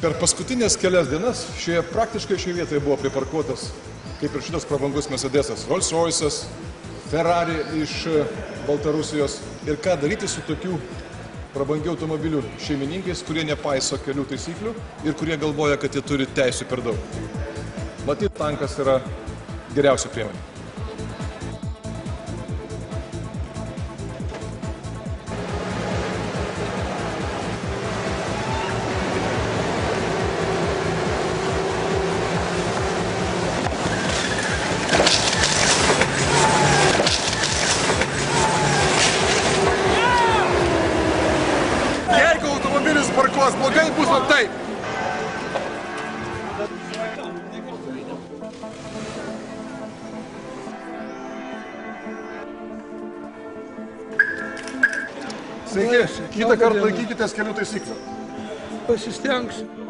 Per paskutinės kelias dienas praktiškai šioje vietoje buvo priparkuotas, kaip ir šitas prabangus Mercedesas, Rolls Royce'as, Ferrari iš Baltarusijos. Ir ką daryti su tokių prabangių automobilių šeimininkais, kurie nepaiso kelių taisyklių ir kurie galvoja, kad jie turi teisių per daug. Matyt, tankas yra geriausia priemonė. Jeigu automobilis parkuos blogai, bus va taip. Sveiki, kitą kartą laikykitės kelių taisyklių. Pasistengsiu.